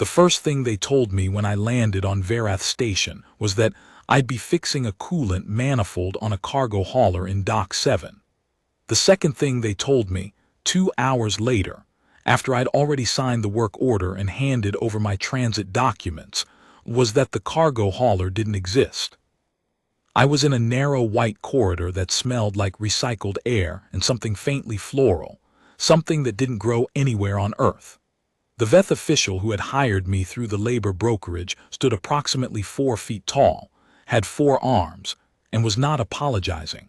The first thing they told me when I landed on Verath Station was that I'd be fixing a coolant manifold on a cargo hauler in Dock 7. The second thing they told me, 2 hours later, after I'd already signed the work order and handed over my transit documents, was that the cargo hauler didn't exist. I was in a narrow white corridor that smelled like recycled air and something faintly floral, something that didn't grow anywhere on Earth. The Veth official who had hired me through the labor brokerage stood approximately 4 feet tall, had 4 arms, and was not apologizing.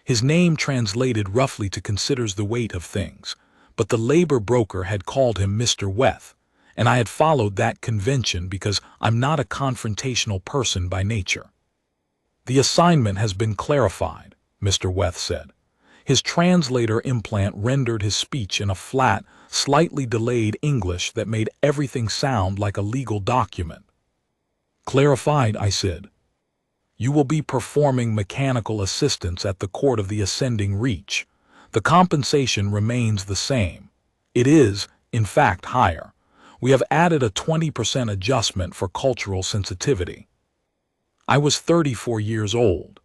His name translated roughly to considers the weight of things, but the labor broker had called him Mr. Weth, and I had followed that convention because I'm not a confrontational person by nature. "The assignment has been clarified," Mr. Weth said. His translator implant rendered his speech in a flat, slightly delayed English that made everything sound like a legal document. "Clarified," I said. "You will be performing mechanical assistance at the Court of the Ascending Reach. The compensation remains the same. It is, in fact, higher. We have added a 20% adjustment for cultural sensitivity." I was 34 years old.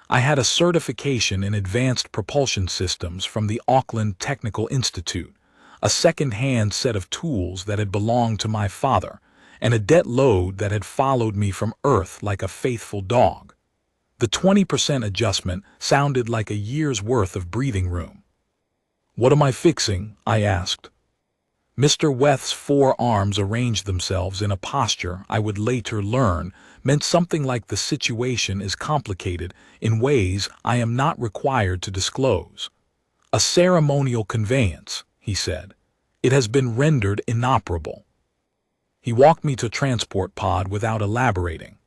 I had a certification in advanced propulsion systems from the Auckland Technical Institute, a second-hand set of tools that had belonged to my father, and a debt load that had followed me from Earth like a faithful dog. The 20% adjustment sounded like a year's worth of breathing room. "What am I fixing?" I asked. Mr. Weth's 4 arms arranged themselves in a posture I would later learn meant something like the situation is complicated in ways I am not required to disclose. "A ceremonial conveyance," he said. "It has been rendered inoperable." He walked me to transport pod without elaborating.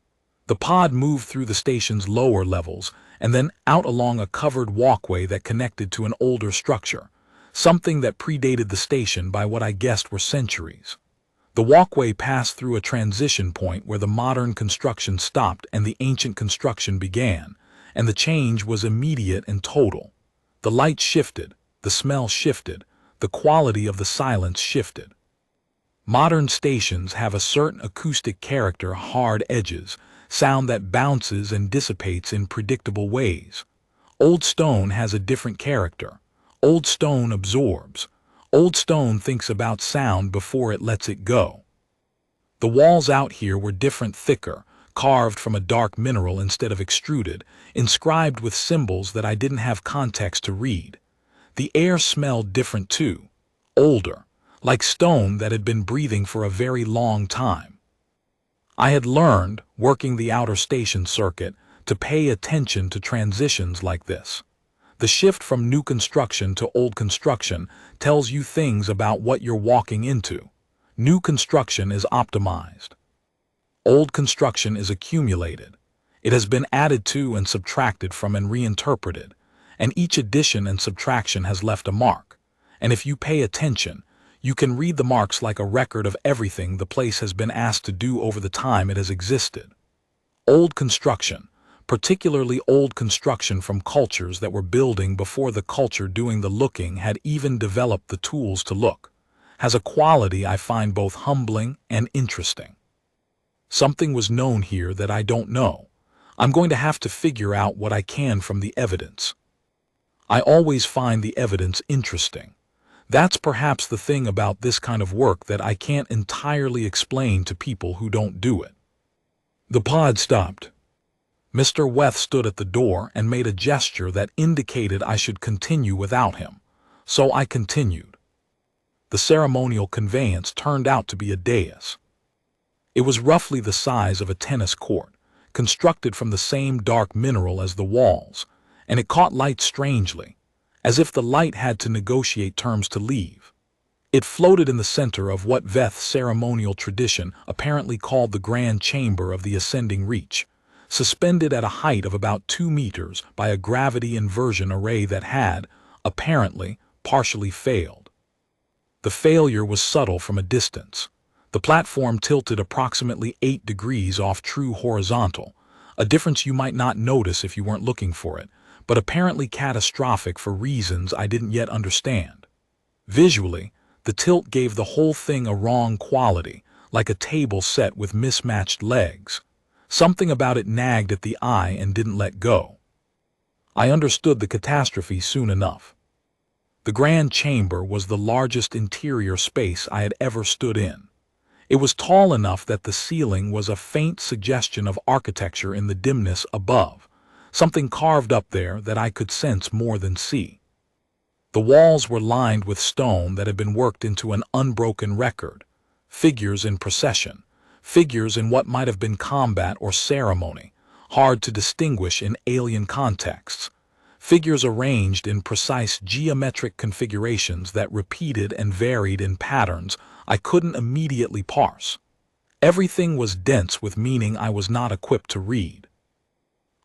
The pod moved through the station's lower levels and then out along a covered walkway that connected to an older structure, something that predated the station by what I guessed were centuries. The walkway passed through a transition point where the modern construction stopped and the ancient construction began, and the change was immediate and total. The light shifted, the smell shifted, the quality of the silence shifted. Modern stations have a certain acoustic character, hard edges, sound that bounces and dissipates in predictable ways. Old stone has a different character. Old stone absorbs. Old stone thinks about sound before it lets it go. The walls out here were different, thicker, carved from a dark mineral instead of extruded, inscribed with symbols that I didn't have context to read. The air smelled different too, older, like stone that had been breathing for a very long time. I had learned, working the outer station circuit, to pay attention to transitions like this. The shift from new construction to old construction tells you things about what you're walking into. New construction is optimized. Old construction is accumulated. It has been added to and subtracted from and reinterpreted, and each addition and subtraction has left a mark. And if you pay attention, you can read the marks like a record of everything the place has been asked to do over the time it has existed. Old construction, particularly old construction from cultures that were building before the culture doing the looking had even developed the tools to look, has a quality I find both humbling and interesting. Something was known here that I don't know. I'm going to have to figure out what I can from the evidence. I always find the evidence interesting. That's perhaps the thing about this kind of work that I can't entirely explain to people who don't do it. The pod stopped. Mr. Weth stood at the door and made a gesture that indicated I should continue without him, so I continued. The ceremonial conveyance turned out to be a dais. It was roughly the size of a tennis court, constructed from the same dark mineral as the walls, and it caught light strangely, as if the light had to negotiate terms to leave. It floated in the center of what Veth's ceremonial tradition apparently called the Grand Chamber of the Ascending Reach, suspended at a height of about 2 meters by a gravity inversion array that had, apparently, partially failed. The failure was subtle from a distance. The platform tilted approximately 8 degrees off true horizontal, a difference you might not notice if you weren't looking for it, but apparently catastrophic for reasons I didn't yet understand. Visually, the tilt gave the whole thing a wrong quality, like a table set with mismatched legs. Something about it nagged at the eye and didn't let go. I understood the catastrophe soon enough. The grand chamber was the largest interior space I had ever stood in. It was tall enough that the ceiling was a faint suggestion of architecture in the dimness above, something carved up there that I could sense more than see. The walls were lined with stone that had been worked into an unbroken record, figures in procession, figures in what might have been combat or ceremony, hard to distinguish in alien contexts, figures arranged in precise geometric configurations that repeated and varied in patterns I couldn't immediately parse. Everything was dense with meaning I was not equipped to read.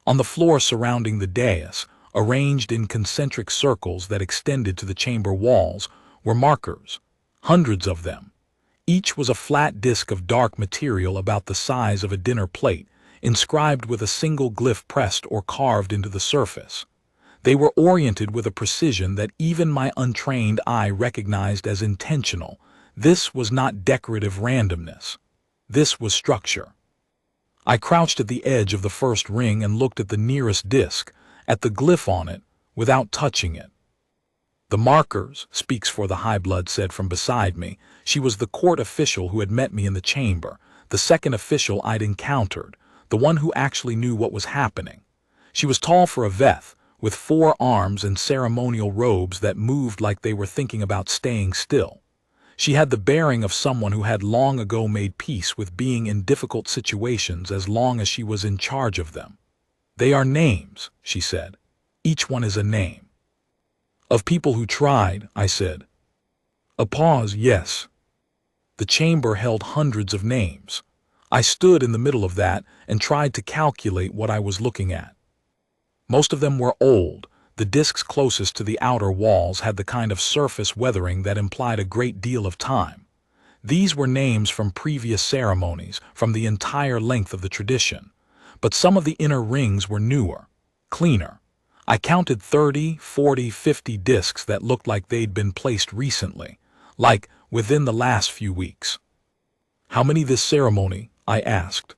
On the floor surrounding the dais, arranged in concentric circles that extended to the chamber walls, were markers, hundreds of them. Each was a flat disk of dark material about the size of a dinner plate, inscribed with a single glyph pressed or carved into the surface. They were oriented with a precision that even my untrained eye recognized as intentional. This was not decorative randomness. This was structure. I crouched at the edge of the first ring and looked at the nearest disk, at the glyph on it, without touching it. The markers, speaks for the high blood said from beside me. She was the court official who had met me in the chamber, the second official I'd encountered, the one who actually knew what was happening. She was tall for a Veth, with 4 arms and ceremonial robes that moved like they were thinking about staying still. She had the bearing of someone who had long ago made peace with being in difficult situations as long as she was in charge of them. They are names, she said. Each one is a name. Of people who tried, I said. A pause, yes. The chamber held hundreds of names. I stood in the middle of that and tried to calculate what I was looking at. Most of them were old. The discs closest to the outer walls had the kind of surface weathering that implied a great deal of time. These were names from previous ceremonies, from the entire length of the tradition. But some of the inner rings were newer, cleaner. I counted 30, 40, 50 discs that looked like they'd been placed recently, like within the last few weeks. How many this ceremony? I asked.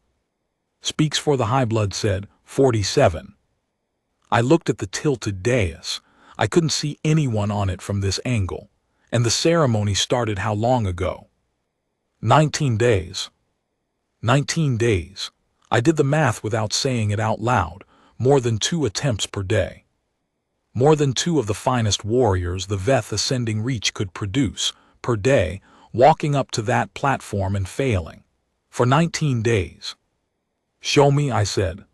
Speaks for the high blood said, 47. I looked at the tilted dais. I couldn't see anyone on it from this angle. And the ceremony started how long ago? 19 days. 19 days. I did the math without saying it out loud. More than 2 attempts per day. More than 2 of the finest warriors the Veth ascending reach could produce, per day, walking up to that platform and failing. For 19 days. Show me, I said.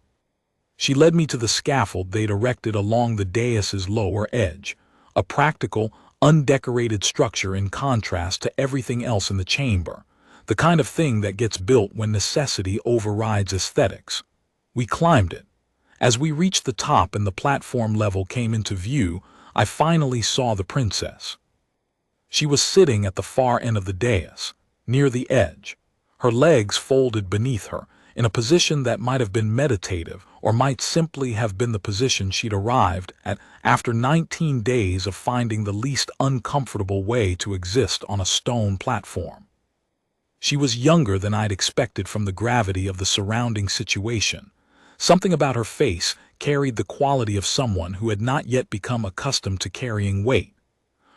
She led me to the scaffold they'd erected along the dais's lower edge, a practical, undecorated structure in contrast to everything else in the chamber, the kind of thing that gets built when necessity overrides aesthetics. We climbed it. As we reached the top and the platform level came into view, I finally saw the princess. She was sitting at the far end of the dais, near the edge, her legs folded beneath her, in a position that might have been meditative or might simply have been the position she'd arrived at after 19 days of finding the least uncomfortable way to exist on a stone platform. She was younger than I'd expected from the gravity of the surrounding situation. Something about her face carried the quality of someone who had not yet become accustomed to carrying weight.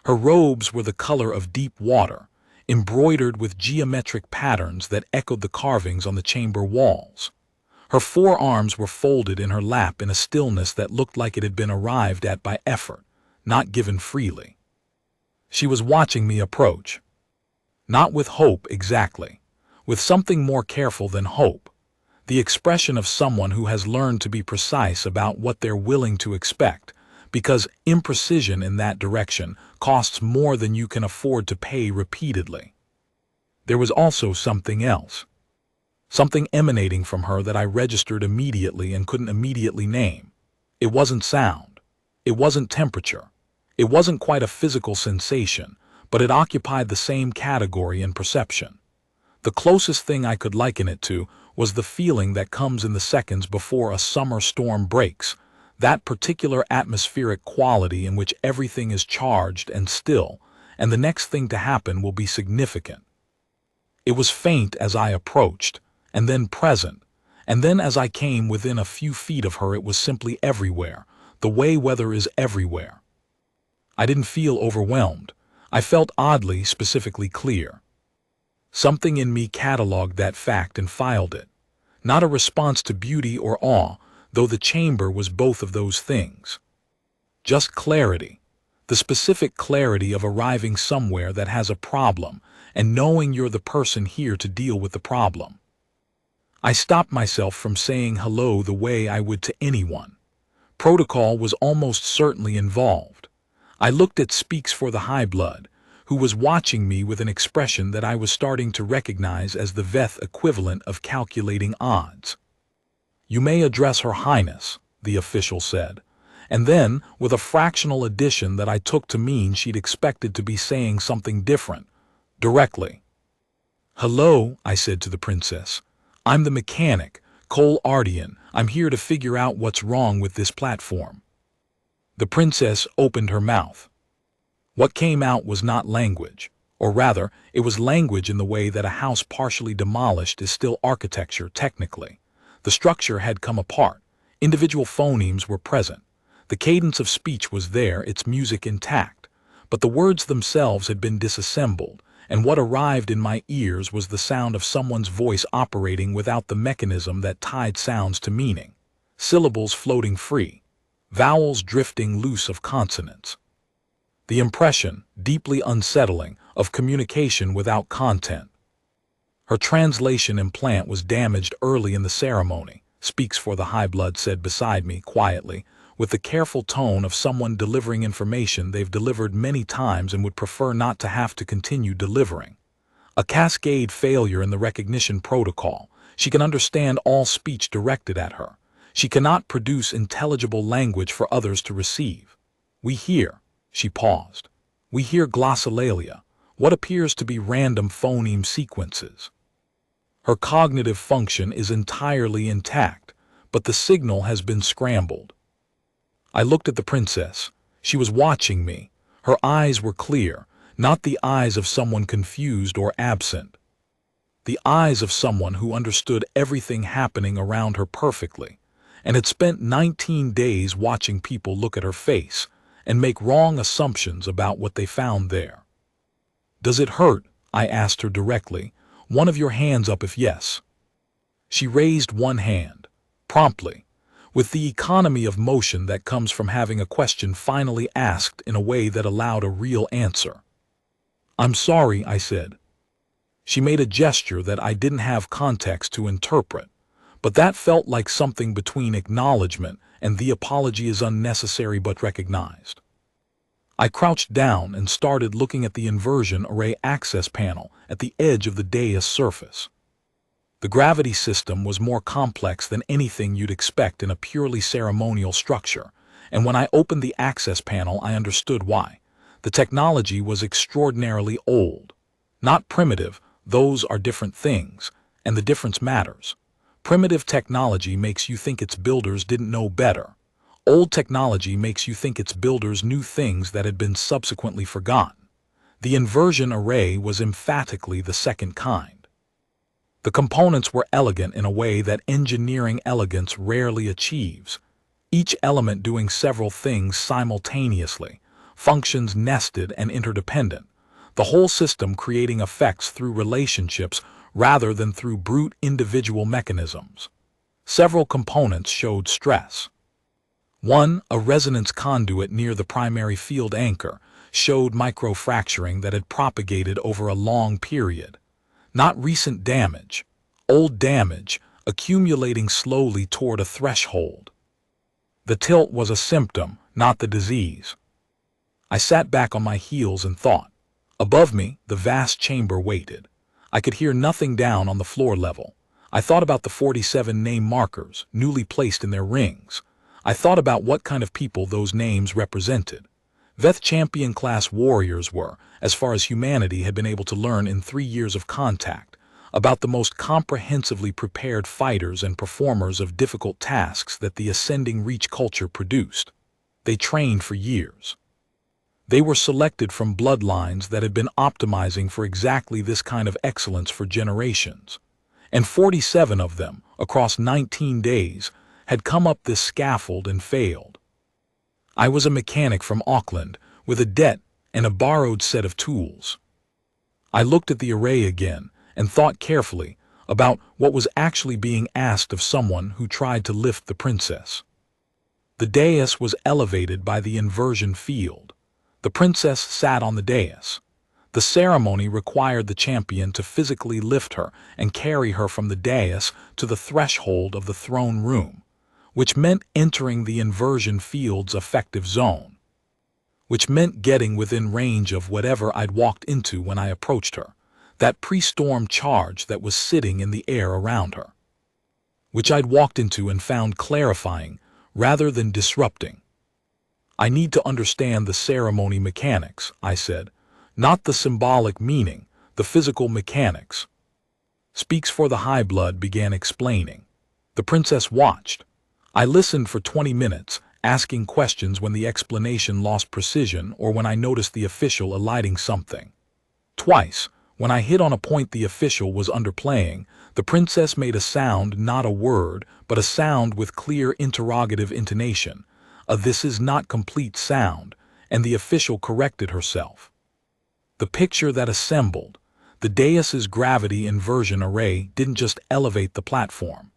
Her robes were the color of deep water, embroidered with geometric patterns that echoed the carvings on the chamber walls. Her 4 arms were folded in her lap in a stillness that looked like it had been arrived at by effort, not given freely. She was watching me approach. Not with hope exactly, with something more careful than hope, the expression of someone who has learned to be precise about what they're willing to expect, because imprecision in that direction costs more than you can afford to pay repeatedly. There was also something else. Something emanating from her that I registered immediately and couldn't immediately name. It wasn't sound. It wasn't temperature. It wasn't quite a physical sensation, but it occupied the same category in perception. The closest thing I could liken it to was the feeling that comes in the seconds before a summer storm breaks, that particular atmospheric quality in which everything is charged and still, and the next thing to happen will be significant. It was faint as I approached, and then present, and then as I came within a few feet of her it was simply everywhere, the way weather is everywhere. I didn't feel overwhelmed. I felt oddly, specifically clear. Something in me cataloged that fact and filed it. Not a response to beauty or awe, though the chamber was both of those things. Just clarity. The specific clarity of arriving somewhere that has a problem and knowing you're the person here to deal with the problem. I stopped myself from saying hello the way I would to anyone. Protocol was almost certainly involved. I looked at Speaks for the High Blood, who was watching me with an expression that I was starting to recognize as the Veth equivalent of calculating odds. "You may address Her Highness," the official said, and then, with a fractional addition that I took to mean she'd expected to be saying something different, directly. "Hello," I said to the princess. "I'm the mechanic, Cole Ardian. I'm here to figure out what's wrong with this platform." The princess opened her mouth. What came out was not language, or rather, it was language in the way that a house partially demolished is still architecture technically. The structure had come apart. Individual phonemes were present. The cadence of speech was there, its music intact. But the words themselves had been disassembled, and what arrived in my ears was the sound of someone's voice operating without the mechanism that tied sounds to meaning. Syllables floating free. Vowels drifting loose of consonants. The impression, deeply unsettling, of communication without content. Her translation implant was damaged early in the ceremony, Speaks for the High Blood said beside me quietly, with the careful tone of someone delivering information they've delivered many times and would prefer not to have to continue delivering. A cascade failure in the recognition protocol. She can understand all speech directed at her. She cannot produce intelligible language for others to receive. We hear, she paused. We hear glossolalia, what appears to be random phoneme sequences. Her cognitive function is entirely intact, but the signal has been scrambled. I looked at the princess. She was watching me. Her eyes were clear, not the eyes of someone confused or absent. The eyes of someone who understood everything happening around her perfectly, and had spent 19 days watching people look at her face and make wrong assumptions about what they found there. "Does it hurt?" I asked her directly. "One of your hands up if yes." She raised one hand, promptly, with the economy of motion that comes from having a question finally asked in a way that allowed a real answer. "I'm sorry," I said. She made a gesture that I didn't have context to interpret, but that felt like something between acknowledgement and the apology is unnecessary but recognized. I crouched down and started looking at the inversion array access panel at the edge of the dais surface. The gravity system was more complex than anything you'd expect in a purely ceremonial structure, and when I opened the access panel I understood why. The technology was extraordinarily old. Not primitive, those are different things, and the difference matters. Primitive technology makes you think its builders didn't know better. Old technology makes you think its builders knew things that had been subsequently forgotten. The inversion array was emphatically the second kind. The components were elegant in a way that engineering elegance rarely achieves, each element doing several things simultaneously, functions nested and interdependent, the whole system creating effects through relationships rather than through brute individual mechanisms. Several components showed stress. One, a resonance conduit near the primary field anchor, showed microfracturing that had propagated over a long period. Not recent damage, old damage, accumulating slowly toward a threshold. The tilt was a symptom, not the disease. I sat back on my heels and thought. Above me, the vast chamber waited. I could hear nothing down on the floor level. I thought about the 47 name markers, newly placed in their rings. I thought about what kind of people those names represented. Veth champion-class warriors were, as far as humanity had been able to learn in 3 years of contact, about the most comprehensively prepared fighters and performers of difficult tasks that the ascending reach culture produced. They trained for years. They were selected from bloodlines that had been optimizing for exactly this kind of excellence for generations. And 47 of them, across 19 days, had come up this scaffold and failed. I was a mechanic from Auckland, with a debt and a borrowed set of tools. I looked at the array again and thought carefully about what was actually being asked of someone who tried to lift the princess. The dais was elevated by the inversion field. The princess sat on the dais. The ceremony required the champion to physically lift her and carry her from the dais to the threshold of the throne room, which meant entering the inversion field's effective zone, which meant getting within range of whatever I'd walked into when I approached her, that pre-storm charge that was sitting in the air around her, which I'd walked into and found clarifying rather than disrupting. I need to understand the ceremony mechanics, I said, not the symbolic meaning, the physical mechanics. Speaks for the High Blood began explaining. The princess watched. I listened for 20 minutes, asking questions when the explanation lost precision or when I noticed the official eliding something. Twice, when I hit on a point the official was underplaying, the princess made a sound, not a word, but a sound with clear interrogative intonation, a "this is not complete" sound, and the official corrected herself. The picture that assembled, the dais's gravity inversion array, didn't just elevate the platform.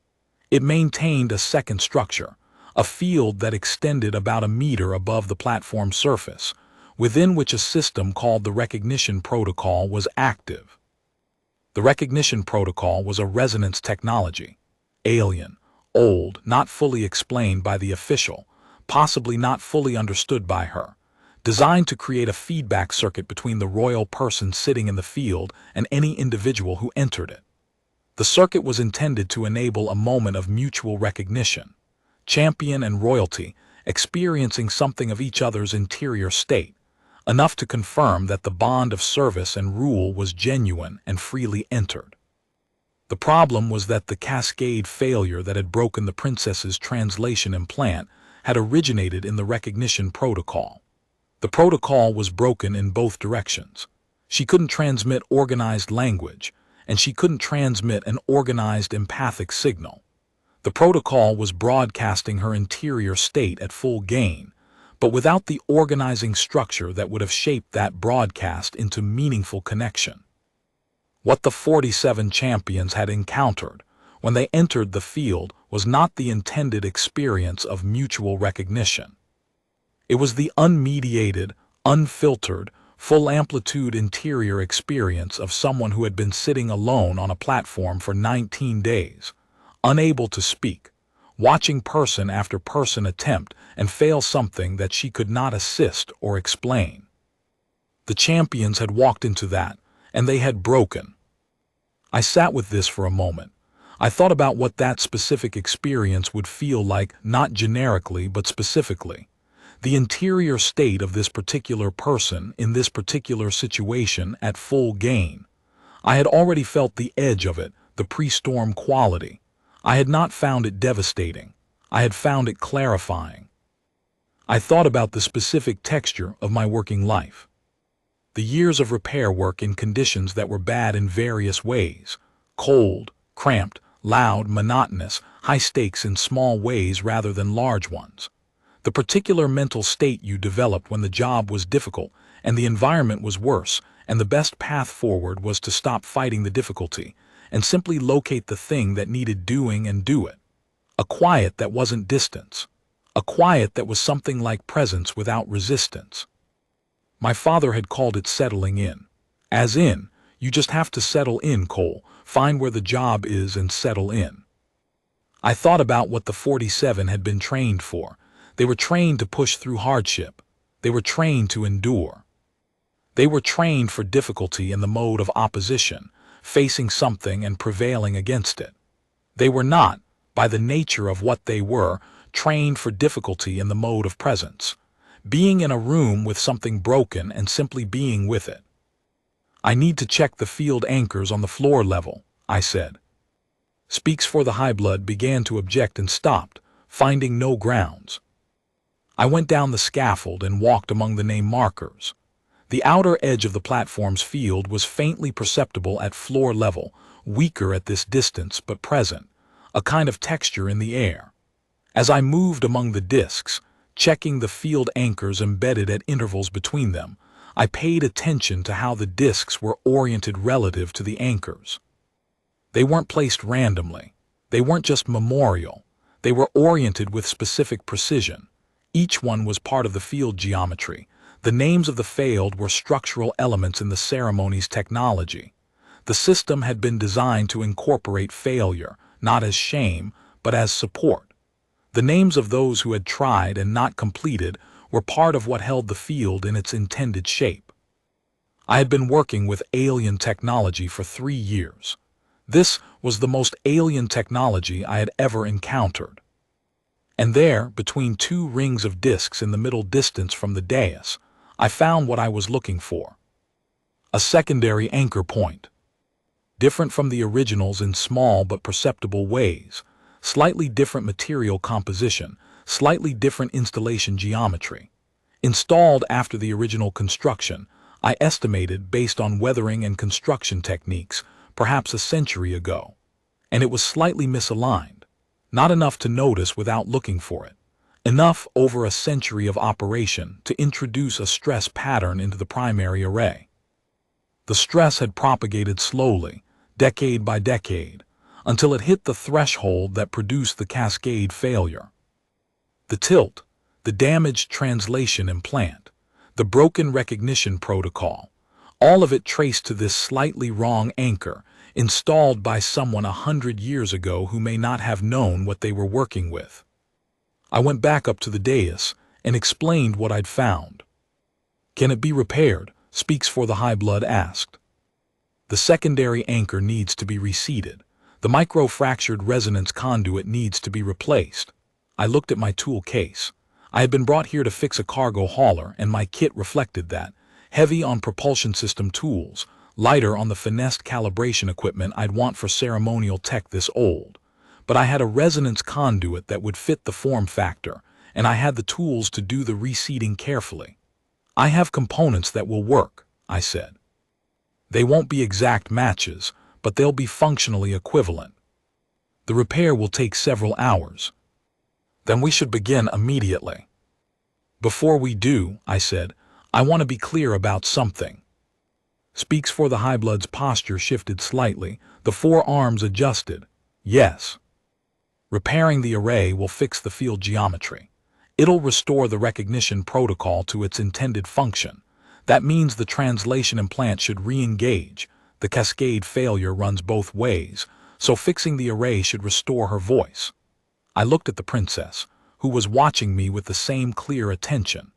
It maintained a second structure, a field that extended about a meter above the platform surface, within which a system called the recognition protocol was active. The recognition protocol was a resonance technology, alien, old, not fully explained by the official, possibly not fully understood by her, designed to create a feedback circuit between the royal person sitting in the field and any individual who entered it. The circuit was intended to enable a moment of mutual recognition, champion and royalty experiencing something of each other's interior state, enough to confirm that the bond of service and rule was genuine and freely entered. The problem was that the cascade failure that had broken the princess's translation implant had originated in the recognition protocol. The protocol was broken in both directions. She couldn't transmit organized language, and she couldn't transmit an organized empathic signal. The protocol was broadcasting her interior state at full gain, but without the organizing structure that would have shaped that broadcast into meaningful connection. What the 47 champions had encountered when they entered the field was not the intended experience of mutual recognition. It was the unmediated, unfiltered, full-amplitude interior experience of someone who had been sitting alone on a platform for 19 days, unable to speak, watching person after person attempt and fail something that she could not assist or explain. The champions had walked into that, and they had broken. I sat with this for a moment. I thought about what that specific experience would feel like, not generically but specifically. The interior state of this particular person in this particular situation at full gain. I had already felt the edge of it, the pre-storm quality. I had not found it devastating. I had found it clarifying. I thought about the specific texture of my working life. The years of repair work in conditions that were bad in various ways. Cold, cramped, loud, monotonous, high stakes in small ways rather than large ones. The particular mental state you developed when the job was difficult and the environment was worse, and the best path forward was to stop fighting the difficulty and simply locate the thing that needed doing and do it. A quiet that wasn't distance. A quiet that was something like presence without resistance. My father had called it settling in. As in, you just have to settle in, Cole, find where the job is and settle in. I thought about what the 47 had been trained for. They were trained to push through hardship. They were trained to endure. They were trained for difficulty in the mode of opposition, facing something and prevailing against it. They were not, by the nature of what they were, trained for difficulty in the mode of presence, being in a room with something broken and simply being with it. I need to check the field anchors on the floor level, I said. Speaks for the High Blood began to object and stopped, finding no grounds. I went down the scaffold and walked among the name markers. The outer edge of the platform's field was faintly perceptible at floor level, weaker at this distance but present, a kind of texture in the air. As I moved among the discs, checking the field anchors embedded at intervals between them, I paid attention to how the discs were oriented relative to the anchors. They weren't placed randomly. They weren't just memorial. They were oriented with specific precision. Each one was part of the field geometry. The names of the failed were structural elements in the ceremony's technology. The system had been designed to incorporate failure, not as shame, but as support. The names of those who had tried and not completed were part of what held the field in its intended shape. I had been working with alien technology for 3 years. This was the most alien technology I had ever encountered. And there, between 2 rings of discs in the middle distance from the dais, I found what I was looking for. A secondary anchor point. Different from the originals in small but perceptible ways, slightly different material composition, slightly different installation geometry. Installed after the original construction, I estimated based on weathering and construction techniques, perhaps a century ago. And it was slightly misaligned. Not enough to notice without looking for it. Enough over a century of operation to introduce a stress pattern into the primary array. The stress had propagated slowly, decade by decade, until it hit the threshold that produced the cascade failure. The tilt, the damaged translation implant, the broken recognition protocol, all of it traced to this slightly wrong anchor, installed by someone 100 years ago who may not have known what they were working with. I went back up to the dais and explained what I'd found. "Can it be repaired?" Speaks for the High Blood asked. "The secondary anchor needs to be reseated. The micro-fractured resonance conduit needs to be replaced." I looked at my tool case. I had been brought here to fix a cargo hauler, and my kit reflected that. Heavy on propulsion system tools, lighter on the finessed calibration equipment I'd want for ceremonial tech this old. But I had a resonance conduit that would fit the form factor, and I had the tools to do the reseating carefully. "I have components that will work," I said. "They won't be exact matches, but they'll be functionally equivalent. The repair will take several hours." "Then we should begin immediately." "Before we do," I said, "I want to be clear about something." Speaks for the High Blood's posture shifted slightly, the forearms adjusted. "Yes. Repairing the array will fix the field geometry. It'll restore the recognition protocol to its intended function. That means the translation implant should re-engage. The cascade failure runs both ways, so fixing the array should restore her voice." I looked at the princess, who was watching me with the same clear attention.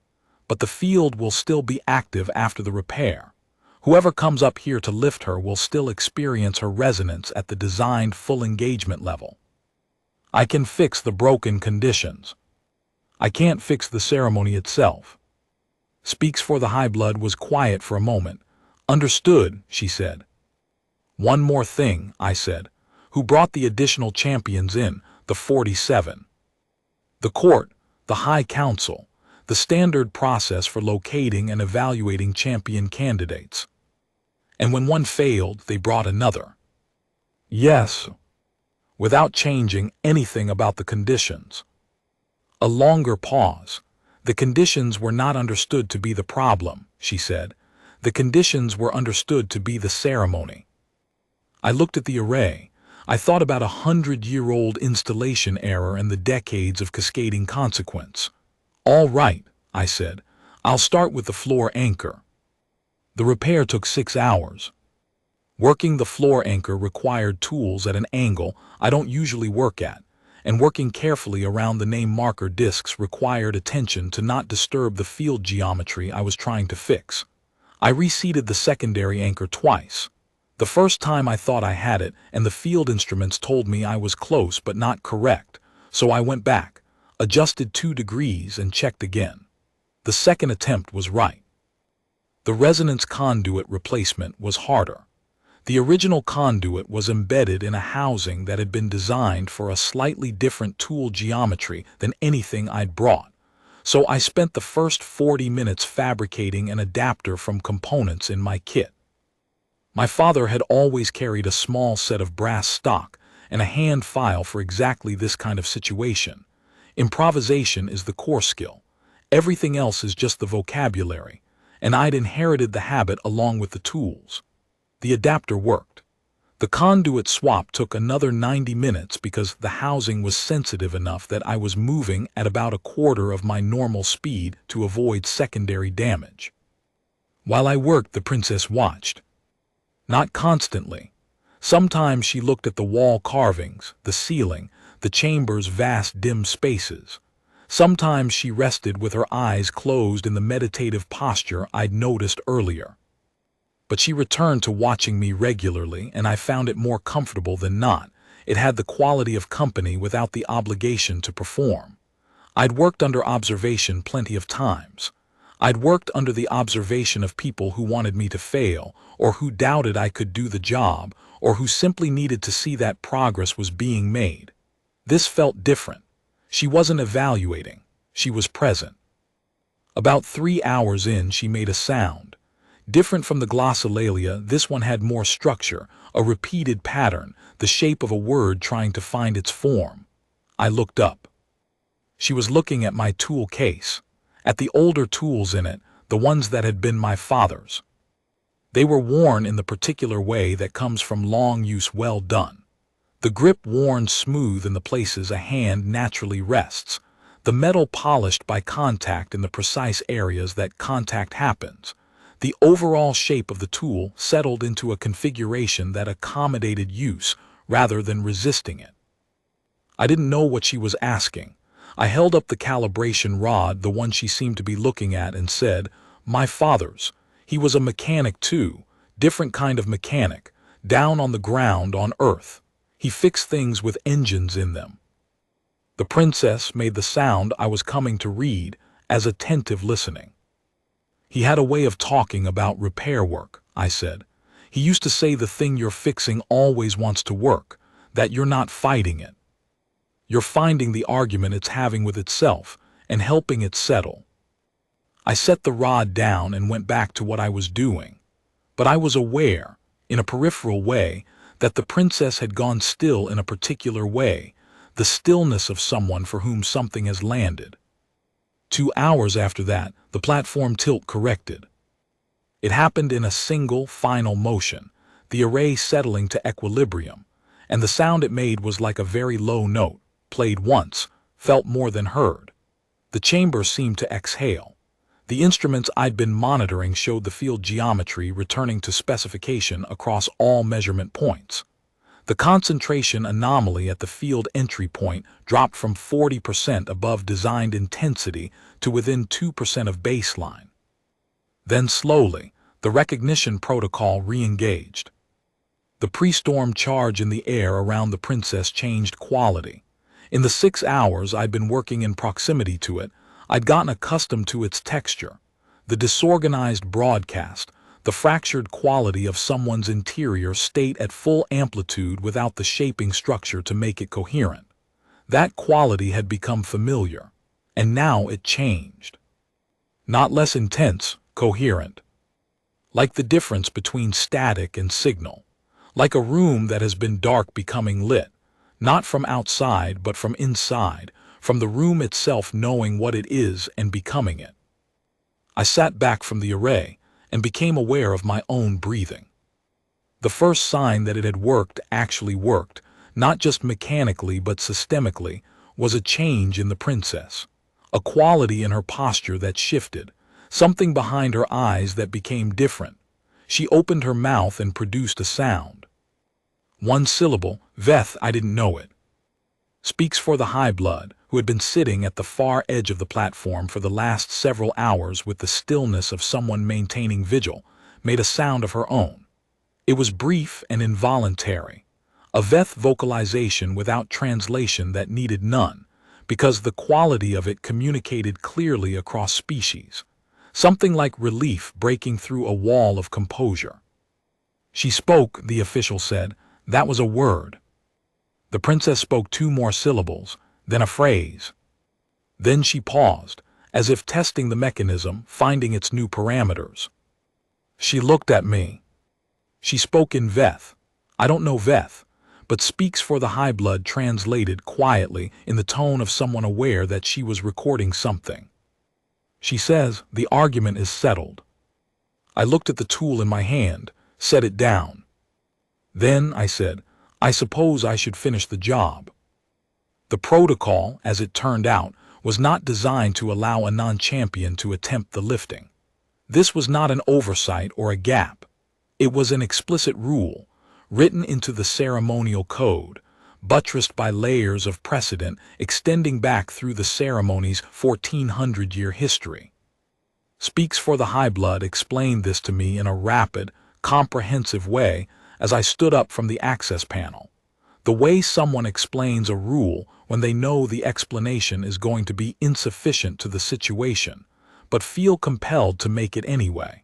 "But the field will still be active after the repair. Whoever comes up here to lift her will still experience her resonance at the designed full engagement level. I can fix the broken conditions. I can't fix the ceremony itself." Speaks for the High Blood was quiet for a moment. "Understood," she said. "One more thing," I said. "Who brought the additional champions in, the 47? "The court, the High Council, the standard process for locating and evaluating champion candidates. And when one failed, they brought another." "Yes." "Without changing anything about the conditions." A longer pause. "The conditions were not understood to be the problem," she said. "The conditions were understood to be the ceremony." I looked at the array. I thought about 100-year-old installation error and the decades of cascading consequence. "All right," I said. "I'll start with the floor anchor." The repair took 6 hours. Working the floor anchor required tools at an angle I don't usually work at, and working carefully around the name marker discs required attention to not disturb the field geometry I was trying to fix. I reseated the secondary anchor twice. The first time I thought I had it, and the field instruments told me I was close but not correct, so I went back, adjusted 2 degrees and checked again. The second attempt was right. The resonance conduit replacement was harder. The original conduit was embedded in a housing that had been designed for a slightly different tool geometry than anything I'd brought, So I spent the first 40 minutes fabricating an adapter from components in my kit. My father had always carried a small set of brass stock and a hand file for exactly this kind of situation. Improvisation is the core skill. Everything else is just the vocabulary, and I'd inherited the habit along with the tools. The adapter worked. The conduit swap took another 90 minutes because the housing was sensitive enough that I was moving at about a quarter of my normal speed to avoid secondary damage. While I worked, the princess watched. Not constantly. Sometimes she looked at the wall carvings, the ceiling, the chamber's vast dim spaces. Sometimes she rested with her eyes closed in the meditative posture I'd noticed earlier. But she returned to watching me regularly, and I found it more comfortable than not. It had the quality of company without the obligation to perform. I'd worked under observation plenty of times. I'd worked under the observation of people who wanted me to fail, or who doubted I could do the job, or who simply needed to see that progress was being made. This felt different. She wasn't evaluating. She was present. About 3 hours in, she made a sound. Different from the glossolalia, this one had more structure, a repeated pattern, the shape of a word trying to find its form. I looked up. She was looking at my tool case, at the older tools in it, the ones that had been my father's. They were worn in the particular way that comes from long use, well done. The grip worn smooth in the places a hand naturally rests, the metal polished by contact in the precise areas that contact happens. The overall shape of the tool settled into a configuration that accommodated use rather than resisting it. I didn't know what she was asking. I held up the calibration rod, the one she seemed to be looking at, and said, "My father's. He was a mechanic too, different kind of mechanic, down on the ground on Earth. He fixed things with engines in them." The princess made the sound I was coming to read as attentive listening. "He had a way of talking about repair work," I said. "He used to say the thing you're fixing always wants to work, that you're not fighting it. You're finding the argument it's having with itself and helping it settle." I set the rod down and went back to what I was doing. But I was aware, in a peripheral way, that the princess had gone still in a particular way, the stillness of someone for whom something has landed. 2 hours after that, the platform tilt corrected. It happened in a single, final motion, the array settling to equilibrium, and the sound it made was like a very low note, played once, felt more than heard. The chamber seemed to exhale. The instruments I'd been monitoring showed the field geometry returning to specification across all measurement points. The concentration anomaly at the field entry point dropped from 40% above designed intensity to within 2% of baseline. Then slowly, the recognition protocol re-engaged. The pre-storm charge in the air around the princess changed quality. In the 6 hours I'd been working in proximity to it, I'd gotten accustomed to its texture, the disorganized broadcast, the fractured quality of someone's interior state at full amplitude without the shaping structure to make it coherent. That quality had become familiar, and now it changed. Not less intense, coherent. Like the difference between static and signal. Like a room that has been dark becoming lit, not from outside but from inside, from the room itself knowing what it is and becoming it. I sat back from the array and became aware of my own breathing. The first sign that it had worked, actually worked, not just mechanically but systemically, was a change in the princess. A quality in her posture that shifted, something behind her eyes that became different. She opened her mouth and produced a sound. One syllable, Veth, I didn't know it. Speaks for the high blood, who had been sitting at the far edge of the platform for the last several hours with the stillness of someone maintaining vigil, made a sound of her own. It was brief and involuntary, a Veth vocalization without translation that needed none, because the quality of it communicated clearly across species, something like relief breaking through a wall of composure. She spoke, the official said. That was a word. The princess spoke 2 more syllables, then a phrase. Then she paused, as if testing the mechanism, finding its new parameters. She looked at me. She spoke in Veth. I don't know Veth, but speaks for the high blood translated quietly in the tone of someone aware that she was recording something. She says, "The argument is settled." I looked at the tool in my hand, set it down. "Then," I said, "I suppose I should finish the job." The protocol, as it turned out, was not designed to allow a non-champion to attempt the lifting. This was not an oversight or a gap. It was an explicit rule, written into the ceremonial code, buttressed by layers of precedent extending back through the ceremony's 1400-year history. Speaks for the High Blood explained this to me in a rapid, comprehensive way as I stood up from the access panel. The way someone explains a rule when they know the explanation is going to be insufficient to the situation, but feel compelled to make it anyway.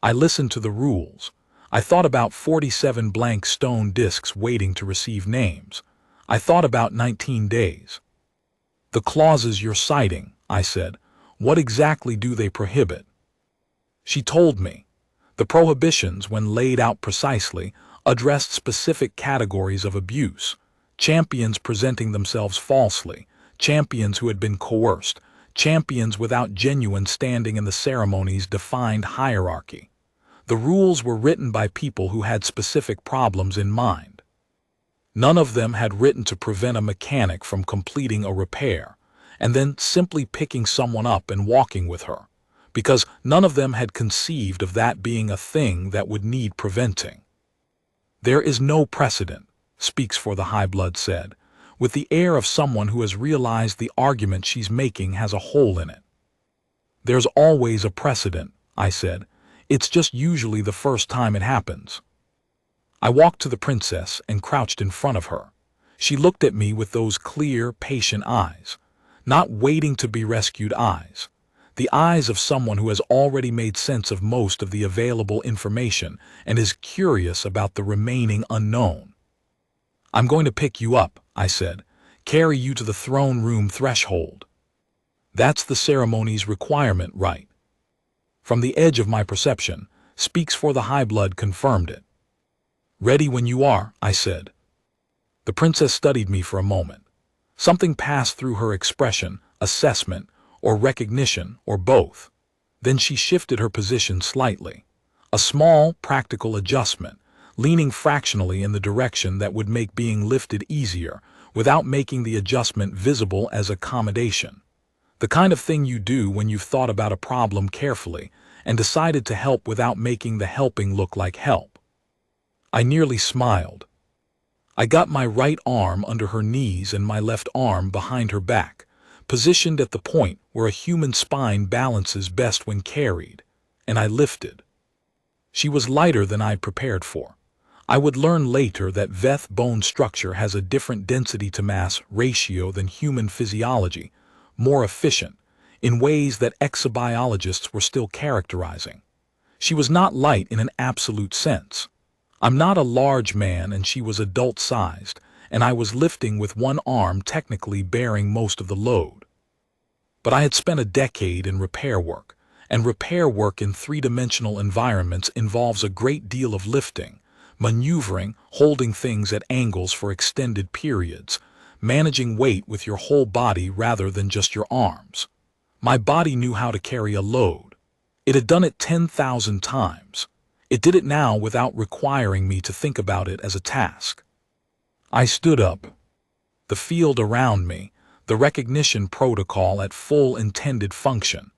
I listened to the rules. I thought about 47 blank stone discs waiting to receive names. I thought about 19 days. "The clauses you're citing," I said, "what exactly do they prohibit?" She told me. The prohibitions, when laid out precisely, addressed specific categories of abuse: champions presenting themselves falsely, champions who had been coerced, champions without genuine standing in the ceremony's defined hierarchy. The rules were written by people who had specific problems in mind. None of them had written to prevent a mechanic from completing a repair, and then simply picking someone up and walking with her, because none of them had conceived of that being a thing that would need preventing. "There is no precedent," Speaks for the High Blood said, with the air of someone who has realized the argument she's making has a hole in it. "There's always a precedent," I said. "It's just usually the first time it happens." I walked to the princess and crouched in front of her. She looked at me with those clear, patient eyes, not waiting to be rescued eyes. The eyes of someone who has already made sense of most of the available information and is curious about the remaining unknown. "I'm going to pick you up," I said, "carry you to the throne room threshold. That's the ceremony's requirement, right?" From the edge of my perception, Speaks for the High Blood confirmed it. "Ready when you are," I said. The princess studied me for a moment. Something passed through her expression, assessment, or recognition, or both. Then she shifted her position slightly. A small, practical adjustment, leaning fractionally in the direction that would make being lifted easier, without making the adjustment visible as accommodation. The kind of thing you do when you've thought about a problem carefully and decided to help without making the helping look like help. I nearly smiled. I got my right arm under her knees and my left arm behind her back, positioned at the point where a human spine balances best when carried, and I lifted. She was lighter than I'd prepared for. I would learn later that Veth bone structure has a different density-to-mass ratio than human physiology, more efficient, in ways that exobiologists were still characterizing. She was not light in an absolute sense. I'm not a large man and she was adult-sized, and I was lifting with one arm technically bearing most of the load. But I had spent a decade in repair work, and repair work in three-dimensional environments involves a great deal of lifting, maneuvering, holding things at angles for extended periods, managing weight with your whole body rather than just your arms. My body knew how to carry a load. It had done it 10,000 times. It did it now without requiring me to think about it as a task. I stood up. The field around me, the recognition protocol at full intended function,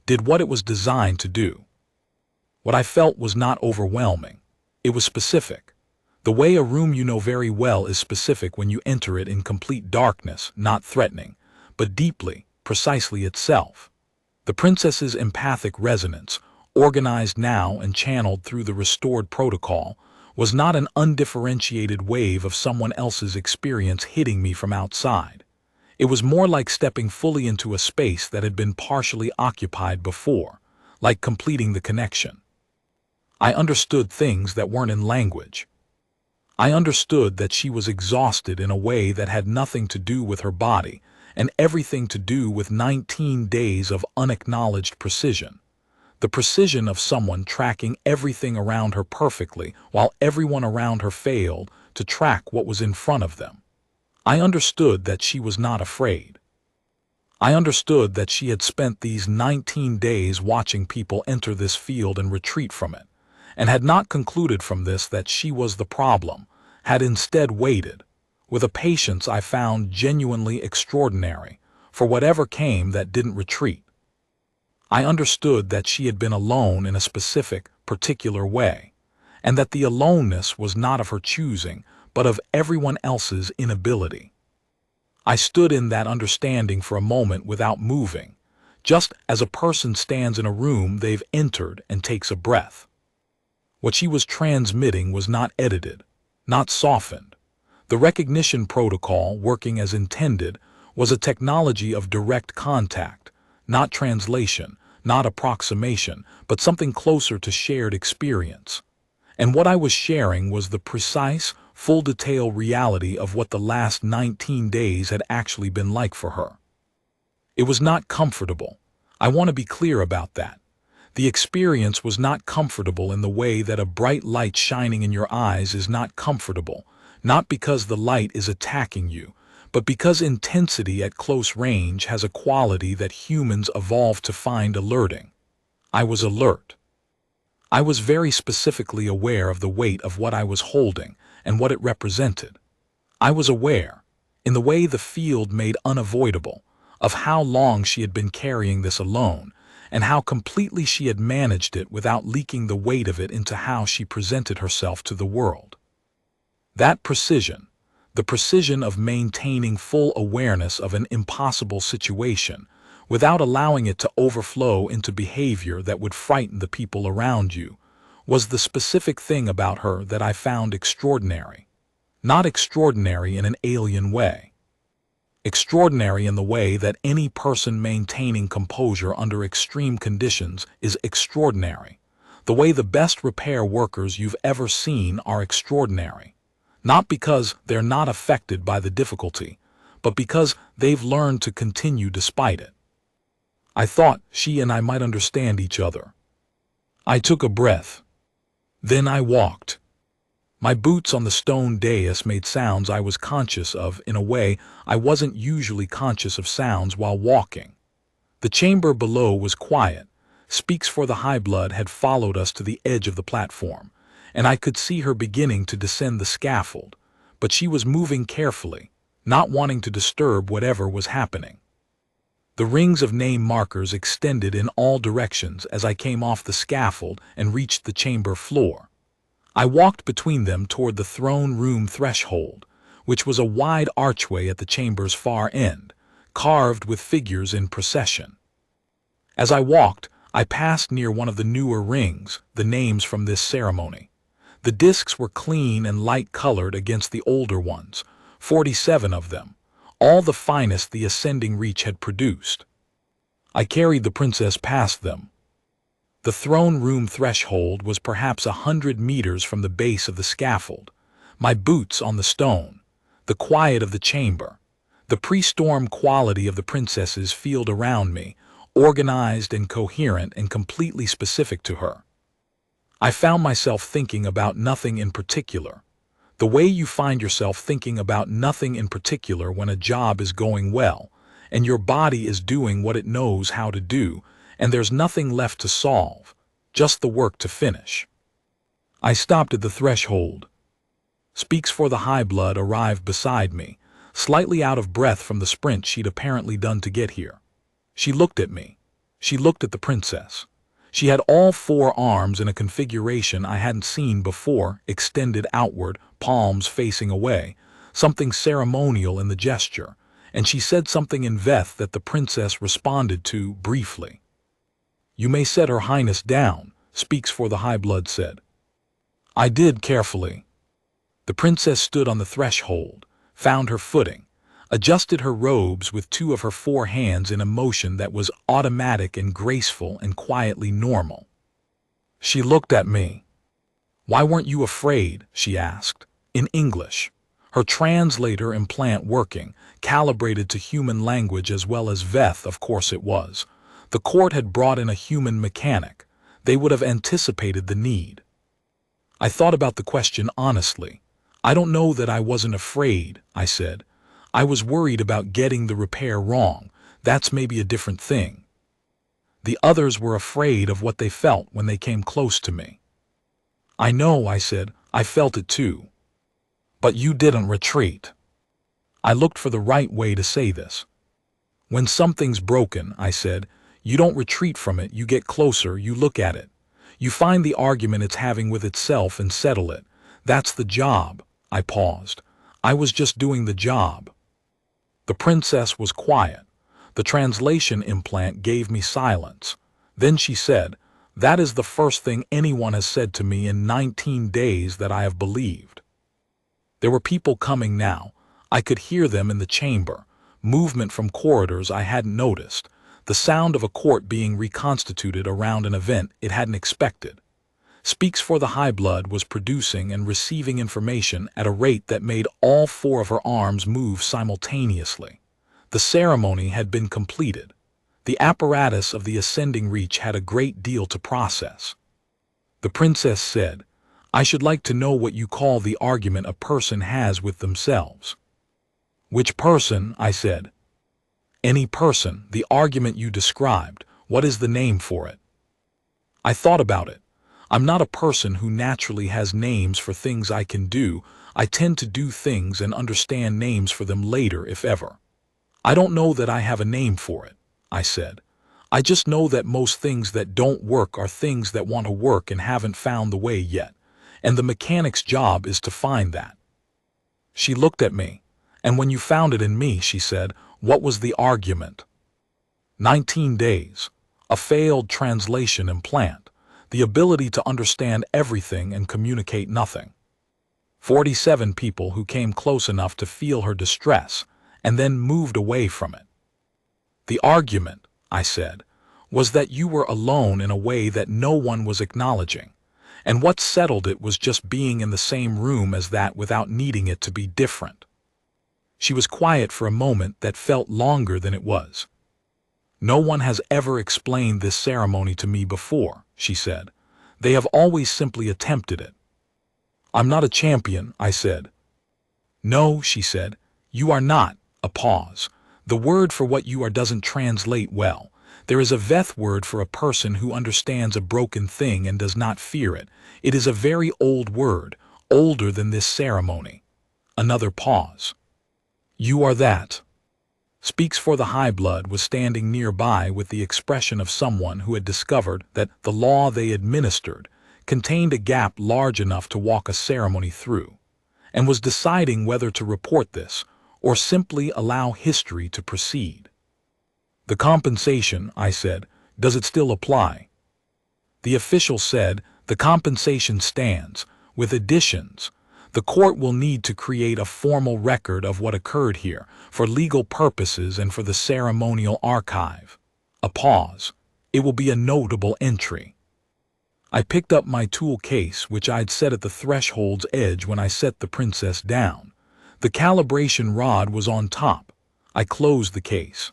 did what it was designed to do. What I felt was not overwhelming. It was specific. The way a room you know very well is specific when you enter it in complete darkness, not threatening, but deeply, precisely itself. The princess's empathic resonance, organized now and channeled through the restored protocol, was not an undifferentiated wave of someone else's experience hitting me from outside. It was more like stepping fully into a space that had been partially occupied before, like completing the connection. I understood things that weren't in language. I understood that she was exhausted in a way that had nothing to do with her body, and everything to do with 19 days of unacknowledged precision. The precision of someone tracking everything around her perfectly while everyone around her failed to track what was in front of them. I understood that she was not afraid. I understood that she had spent these 19 days watching people enter this field and retreat from it, and had not concluded from this that she was the problem, had instead waited, with a patience I found genuinely extraordinary, for whatever came that didn't retreat. I understood that she had been alone in a specific, particular way, and that the aloneness was not of her choosing, but of everyone else's inability. I stood in that understanding for a moment without moving, just as a person stands in a room they've entered and takes a breath. What she was transmitting was not edited, not softened. The recognition protocol, working as intended, was a technology of direct contact, not translation, not approximation, but something closer to shared experience. And what I was sharing was the precise, full-detail reality of what the last 19 days had actually been like for her. It was not comfortable. I want to be clear about that. The experience was not comfortable in the way that a bright light shining in your eyes is not comfortable, not because the light is attacking you, but because intensity at close range has a quality that humans evolved to find alerting. I was alert. I was very specifically aware of the weight of what I was holding and what it represented. I was aware, in the way the field made unavoidable, of how long she had been carrying this alone, and how completely she had managed it without leaking the weight of it into how she presented herself to the world. That precision, the precision of maintaining full awareness of an impossible situation, without allowing it to overflow into behavior that would frighten the people around you, was the specific thing about her that I found extraordinary. Not extraordinary in an alien way. Extraordinary in the way that any person maintaining composure under extreme conditions is extraordinary. The way the best repair workers you've ever seen are extraordinary. Not because they're not affected by the difficulty, but because they've learned to continue despite it. I thought she and I might understand each other. I took a breath. Then I walked. My boots on the stone dais made sounds I was conscious of in a way I wasn't usually conscious of sounds while walking. The chamber below was quiet. Speaks for the High Blood had followed us to the edge of the platform, and I could see her beginning to descend the scaffold, but she was moving carefully, not wanting to disturb whatever was happening. The rings of name markers extended in all directions as I came off the scaffold and reached the chamber floor. I walked between them toward the throne room threshold, which was a wide archway at the chamber's far end, carved with figures in procession. As I walked, I passed near one of the newer rings, the names from this ceremony. The discs were clean and light-colored against the older ones, 47 of them, all the finest the ascending reach had produced. I carried the princess past them. The throne room threshold was perhaps 100 meters from the base of the scaffold. My boots on the stone, the quiet of the chamber, the pre-storm quality of the princess's field around me, organized and coherent and completely specific to her. I found myself thinking about nothing in particular. The way you find yourself thinking about nothing in particular when a job is going well, and your body is doing what it knows how to do, and there's nothing left to solve, just the work to finish. I stopped at the threshold. Speaks for the High Blood arrived beside me, slightly out of breath from the sprint she'd apparently done to get here. She looked at me. She looked at the princess. She had all 4 arms in a configuration I hadn't seen before, extended outward, palms facing away, something ceremonial in the gesture, and she said something in Veth that the princess responded to briefly. "You may set Her Highness down," Speaks for the High Blood said. I did carefully. The princess stood on the threshold, found her footing, adjusted her robes with 2 of her 4 hands in a motion that was automatic and graceful and quietly normal. She looked at me. "Why weren't you afraid?" she asked, in English. her translator implant working, calibrated to human language as well as Veth, of course it was. The court had brought in a human mechanic. They would have anticipated the need. I thought about the question honestly. I don't know that I wasn't afraid, I said. I was worried about getting the repair wrong. That's maybe a different thing. The others were afraid of what they felt when they came close to me. I know, I said. I felt it too. But you didn't retreat. I looked for the right way to say this. When something's broken, I said, you don't retreat from it, you get closer, you look at it. You find the argument it's having with itself and settle it. That's the job. I paused. I was just doing the job. The princess was quiet. The translation implant gave me silence. Then she said, that is the first thing anyone has said to me in 19 days that I have believed. There were people coming now. I could hear them in the chamber. Movement from corridors I hadn't noticed. The sound of a court being reconstituted around an event it hadn't expected. Speaks for the High Blood was producing and receiving information at a rate that made all 4 of her arms move simultaneously. The ceremony had been completed. The apparatus of the ascending reach had a great deal to process. The princess said, I should like to know what you call the argument a person has with themselves. Which person? I said. Any person, the argument you described. What is the name for it? I thought about it. I'm not a person who naturally has names for things I can do. I tend to do things and understand names for them later, if ever. I don't know that I have a name for it, I said. I just know that most things that don't work are things that want to work and haven't found the way yet. And the mechanic's job is to find that. She looked at me. And when you found it in me, she said, what was the argument? 19 days. A failed translation implant. The ability to understand everything and communicate nothing. 47 people who came close enough to feel her distress and then moved away from it. The argument, I said, was that you were alone in a way that no one was acknowledging. And what settled it was just being in the same room as that without needing it to be different. She was quiet for a moment that felt longer than it was. No one has ever explained this ceremony to me before, she said. They have always simply attempted it. I'm not a champion, I said. No, she said, you are not. A pause. The word for what you are doesn't translate well. There is a Veth word for a person who understands a broken thing and does not fear it. It is a very old word, older than this ceremony. Another pause. You are that. Speaks for the High Blood was standing nearby with the expression of someone who had discovered that the law they administered contained a gap large enough to walk a ceremony through, and was deciding whether to report this or simply allow history to proceed. The compensation, I said, does it still apply? The official said, the compensation stands, with additions. The court will need to create a formal record of what occurred here, for legal purposes and for the ceremonial archive. A pause. It will be a notable entry. I picked up my tool case, which I'd set at the threshold's edge when I set the princess down. The calibration rod was on top. I closed the case.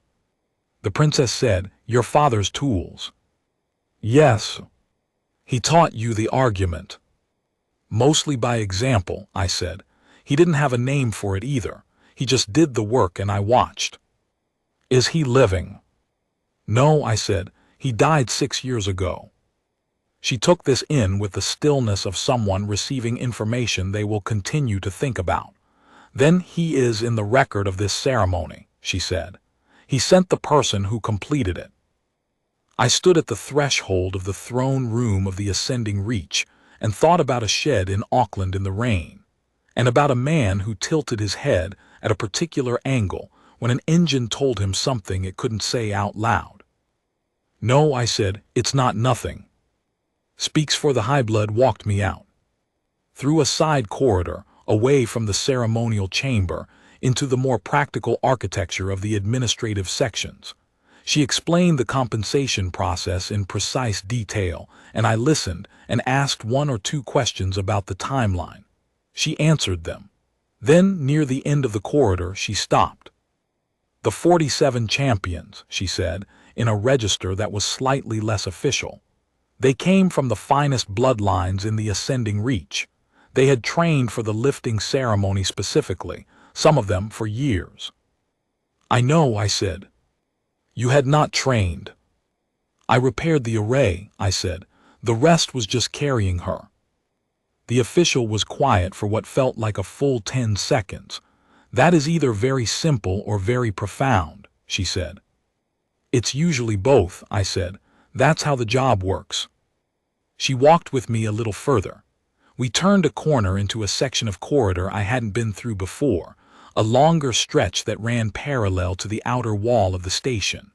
The princess said, your father's tools. Yes. He taught you the argument. Mostly by example, I said. He didn't have a name for it either. He just did the work and I watched. Is he living? No, I said. He died 6 years ago. She took this in with the stillness of someone receiving information they will continue to think about. Then he is in the record of this ceremony, she said. He sent the person who completed it. I stood at the threshold of the throne room of the ascending reach and thought about a shed in Auckland in the rain, and about a man who tilted his head at a particular angle when an engine told him something it couldn't say out loud. No, I said, it's not nothing. Speaks for the High Blood walked me out. Through a side corridor, away from the ceremonial chamber, into the more practical architecture of the administrative sections. She explained the compensation process in precise detail, and I listened and asked 1 or 2 questions about the timeline. She answered them. Then, near the end of the corridor, she stopped. "The 47 champions," she said, in a register that was slightly less official. "They came from the finest bloodlines in the Ascending Reach. They had trained for the lifting ceremony specifically, some of them for years." "I know," I said. "You had not trained." "I repaired the array," I said. "The rest was just carrying her." The official was quiet for what felt like a full 10 seconds. "That is either very simple or very profound," she said. "It's usually both," I said. "That's how the job works." She walked with me a little further. We turned a corner into a section of corridor I hadn't been through before, a longer stretch that ran parallel to the outer wall of the station.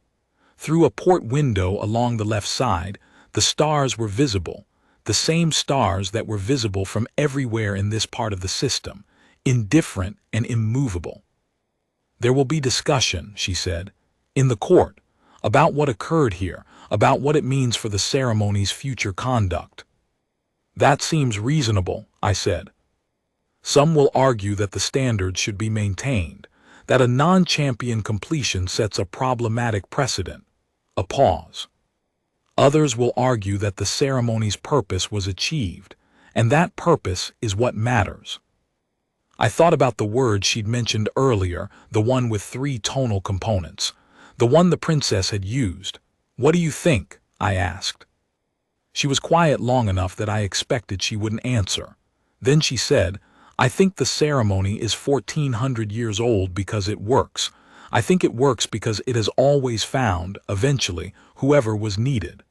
Through a port window along the left side, the stars were visible, the same stars that were visible from everywhere in this part of the system, indifferent and immovable. "There will be discussion," she said, "in the court, about what occurred here, about what it means for the ceremony's future conduct." "That seems reasonable," I said. "Some will argue that the standards should be maintained, that a non-champion completion sets a problematic precedent." A pause. "Others will argue that the ceremony's purpose was achieved, and that purpose is what matters." I thought about the word she'd mentioned earlier, the one with 3 tonal components, the one the princess had used. "What do you think?" I asked. She was quiet long enough that I expected she wouldn't answer. Then she said, "I think the ceremony is 1400 years old because it works. I think it works because it has always found, eventually, whoever was needed."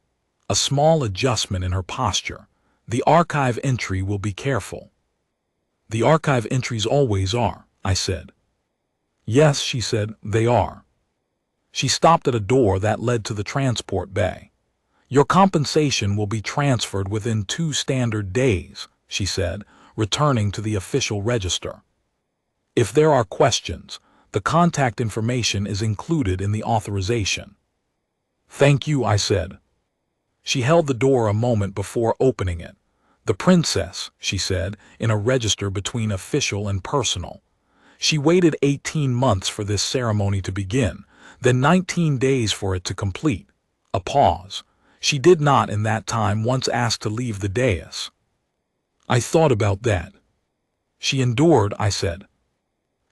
A small adjustment in her posture. "The archive entry will be careful." "The archive entries always are," I said. "Yes," she said, "they are." She stopped at a door that led to the transport bay. "Your compensation will be transferred within 2 standard days," she said, returning to the official register. "If there are questions, the contact information is included in the authorization." "Thank you," I said. She held the door a moment before opening it. "The princess," she said, in a register between official and personal. "She waited 18 months for this ceremony to begin, then 19 days for it to complete." A pause. "She did not in that time once ask to leave the dais." I thought about that. "She endured," I said.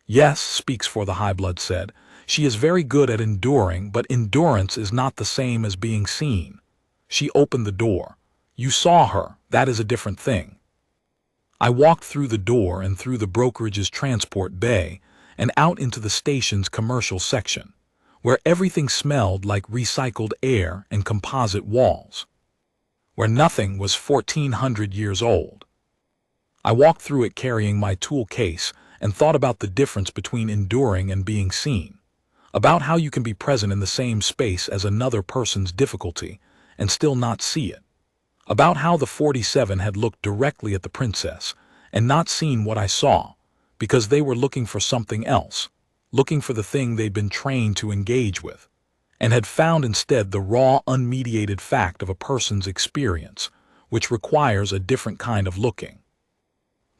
"Yes," Speaks for the High Blood said. "She is very good at enduring, but endurance is not the same as being seen." She opened the door. "You saw her, that is a different thing." I walked through the door and through the brokerage's transport bay and out into the station's commercial section, where everything smelled like recycled air and composite walls, where nothing was 1400 years old. I walked through it carrying my tool case and thought about the difference between enduring and being seen, about how you can be present in the same space as another person's difficulty and still not see it, about how the 47 had looked directly at the princess and not seen what I saw, because they were looking for something else, looking for the thing they'd been trained to engage with, and had found instead the raw, unmediated fact of a person's experience, which requires a different kind of looking.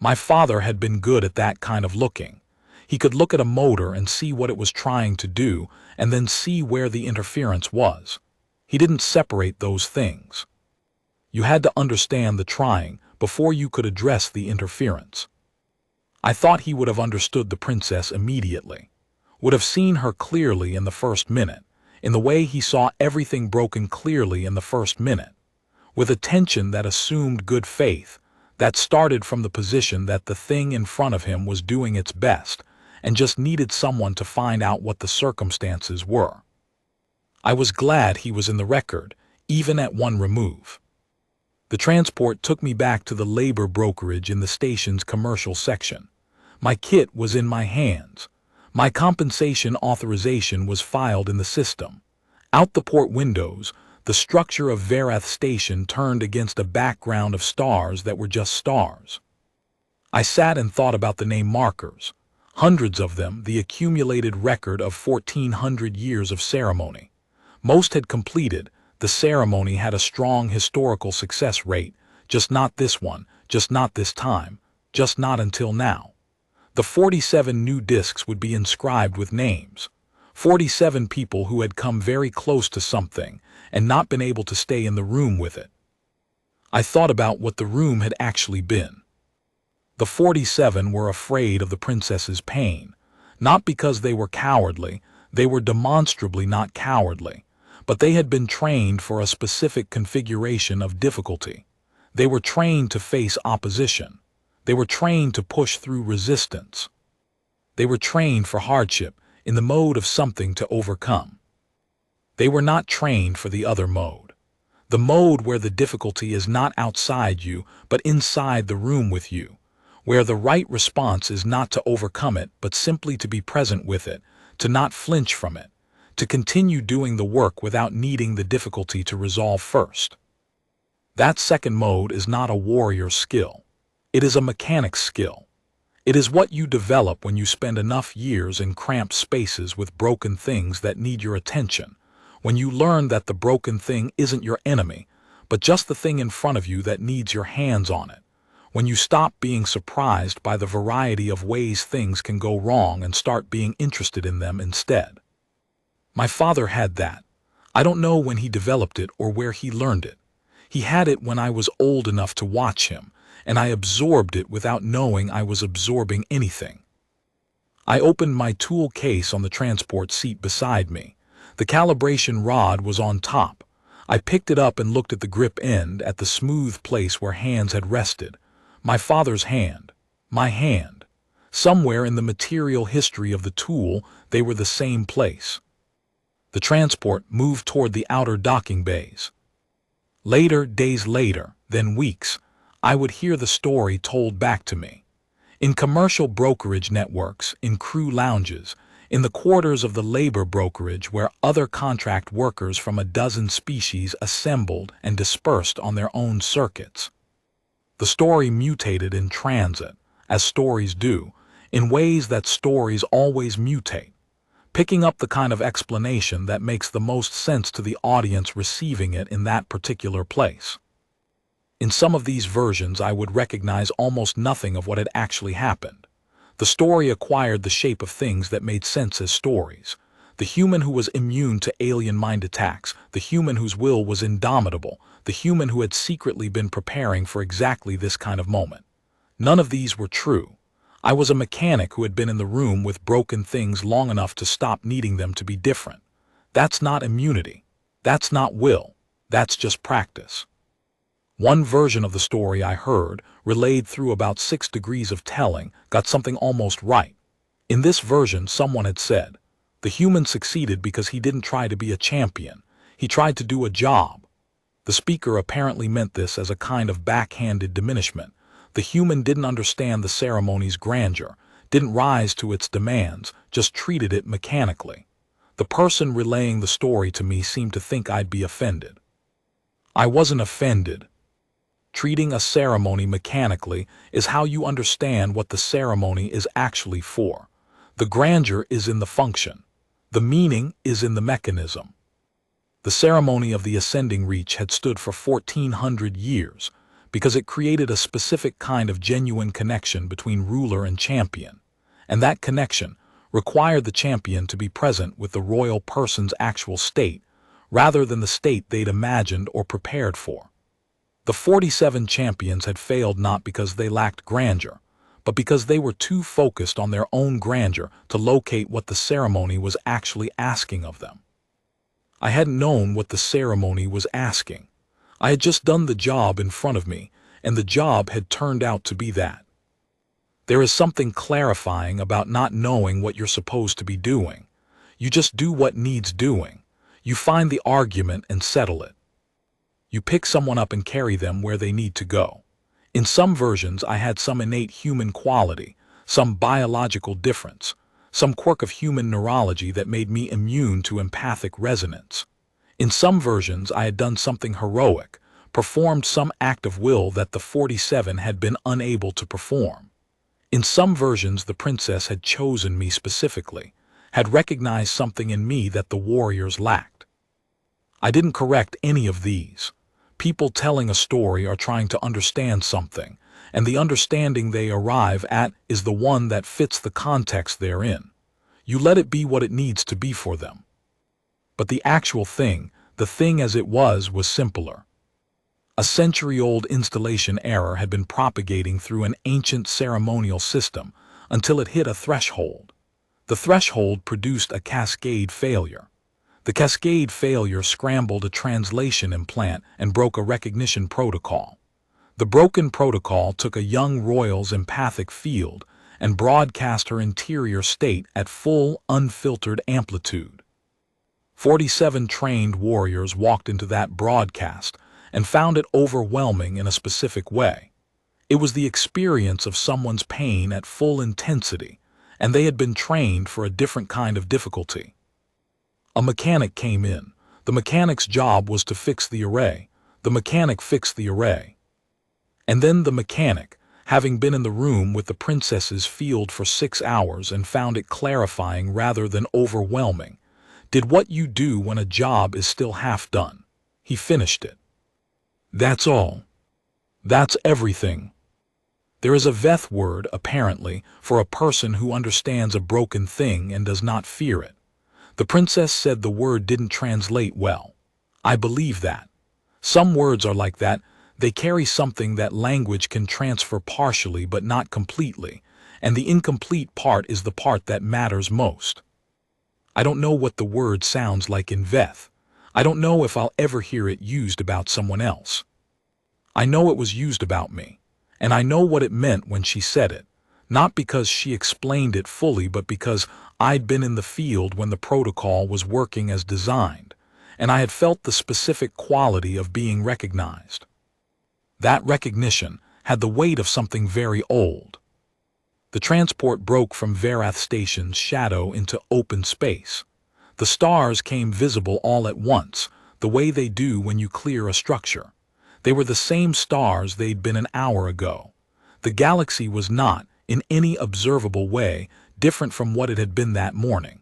My father had been good at that kind of looking. He could look at a motor and see what it was trying to do, and then see where the interference was. He didn't separate those things. You had to understand the trying before you could address the interference. I thought he would have understood the princess immediately, would have seen her clearly in the first minute, in the way he saw everything broken clearly in the first minute, with attention that assumed good faith, that started from the position that the thing in front of him was doing its best and just needed someone to find out what the circumstances were. I was glad he was in the record, even at one remove. The transport took me back to the labor brokerage in the station's commercial section. My kit was in my hands. My compensation authorization was filed in the system. Out the port windows, the structure of Verath Station turned against a background of stars that were just stars. I sat and thought about the name markers, hundreds of them, the accumulated record of 1400 years of ceremony. Most had completed. The ceremony had a strong historical success rate, just not this one, just not this time, just not until now. The 47 new discs would be inscribed with names. 47 people who had come very close to something and not been able to stay in the room with it. I thought about what the room had actually been. The 47 were afraid of the princess's pain, not because they were cowardly, they were demonstrably not cowardly, but they had been trained for a specific configuration of difficulty. They were trained to face opposition. They were trained to push through resistance. They were trained for hardship in the mode of something to overcome. They were not trained for the other mode. The mode where the difficulty is not outside you, but inside the room with you, where the right response is not to overcome it, but simply to be present with it, to not flinch from it, to continue doing the work without needing the difficulty to resolve first. That second mode is not a warrior's skill. It is a mechanic's skill. It is what you develop when you spend enough years in cramped spaces with broken things that need your attention, when you learn that the broken thing isn't your enemy, but just the thing in front of you that needs your hands on it, when you stop being surprised by the variety of ways things can go wrong and start being interested in them instead. My father had that. I don't know when he developed it or where he learned it. He had it when I was old enough to watch him, and I absorbed it without knowing I was absorbing anything. I opened my tool case on the transport seat beside me. The calibration rod was on top. I picked it up and looked at the grip end, at the smooth place where hands had rested. My father's hand. My hand. Somewhere in the material history of the tool, they were the same place. The transport moved toward the outer docking bays. Later, days later, then weeks, I would hear the story told back to me. In commercial brokerage networks, in crew lounges, in the quarters of the labor brokerage where other contract workers from a dozen species assembled and dispersed on their own circuits. The story mutated in transit, as stories do, in ways that stories always mutate, picking up the kind of explanation that makes the most sense to the audience receiving it in that particular place. In some of these versions, I would recognize almost nothing of what had actually happened. The story acquired the shape of things that made sense as stories. The human who was immune to alien mind attacks, the human whose will was indomitable, the human who had secretly been preparing for exactly this kind of moment. None of these were true. I was a mechanic who had been in the room with broken things long enough to stop needing them to be different. That's not immunity. That's not will. That's just practice. One version of the story I heard, relayed through about 6 degrees of telling, got something almost right. In this version, someone had said, the human succeeded because he didn't try to be a champion. He tried to do a job. The speaker apparently meant this as a kind of backhanded diminishment. The human didn't understand the ceremony's grandeur, didn't rise to its demands, just treated it mechanically. The person relaying the story to me seemed to think I'd be offended. I wasn't offended. Treating a ceremony mechanically is how you understand what the ceremony is actually for. The grandeur is in the function. The meaning is in the mechanism. The ceremony of the ascending reach had stood for 1400 years because it created a specific kind of genuine connection between ruler and champion, and that connection required the champion to be present with the royal person's actual state rather than the state they'd imagined or prepared for. The 47 champions had failed not because they lacked grandeur, but because they were too focused on their own grandeur to locate what the ceremony was actually asking of them. I hadn't known what the ceremony was asking. I had just done the job in front of me, and the job had turned out to be that. There is something clarifying about not knowing what you're supposed to be doing. You just do what needs doing. You find the argument and settle it. You pick someone up and carry them where they need to go. In some versions, I had some innate human quality, some biological difference, some quirk of human neurology that made me immune to empathic resonance. In some versions, I had done something heroic, performed some act of will that the 47 had been unable to perform. In some versions, the princess had chosen me specifically, had recognized something in me that the warriors lacked. I didn't correct any of these. People telling a story are trying to understand something, and the understanding they arrive at is the one that fits the context they're in. You let it be what it needs to be for them. But the actual thing, the thing as it was simpler. A century-old installation error had been propagating through an ancient ceremonial system until it hit a threshold. The threshold produced a cascade failure. The cascade failure scrambled a translation implant and broke a recognition protocol. The broken protocol took a young royal's empathic field and broadcast her interior state at full, unfiltered amplitude. 47 trained warriors walked into that broadcast and found it overwhelming in a specific way. It was the experience of someone's pain at full intensity, and they had been trained for a different kind of difficulty. A mechanic came in. The mechanic's job was to fix the array. The mechanic fixed the array. And then the mechanic, having been in the room with the princess's field for 6 hours and found it clarifying rather than overwhelming, did what you do when a job is still half done. He finished it. That's all. That's everything. There is a Veth word, apparently, for a person who understands a broken thing and does not fear it. The princess said the word didn't translate well. I believe that. Some words are like that. They carry something that language can transfer partially but not completely, and the incomplete part is the part that matters most. I don't know what the word sounds like in Veth. I don't know if I'll ever hear it used about someone else. I know it was used about me, and I know what it meant when she said it, not because she explained it fully but because I'd been in the field when the protocol was working as designed, and I had felt the specific quality of being recognized. That recognition had the weight of something very old. The transport broke from Verath Station's shadow into open space. The stars came visible all at once, the way they do when you clear a structure. They were the same stars they'd been an hour ago. The galaxy was not, in any observable way, different from what it had been that morning.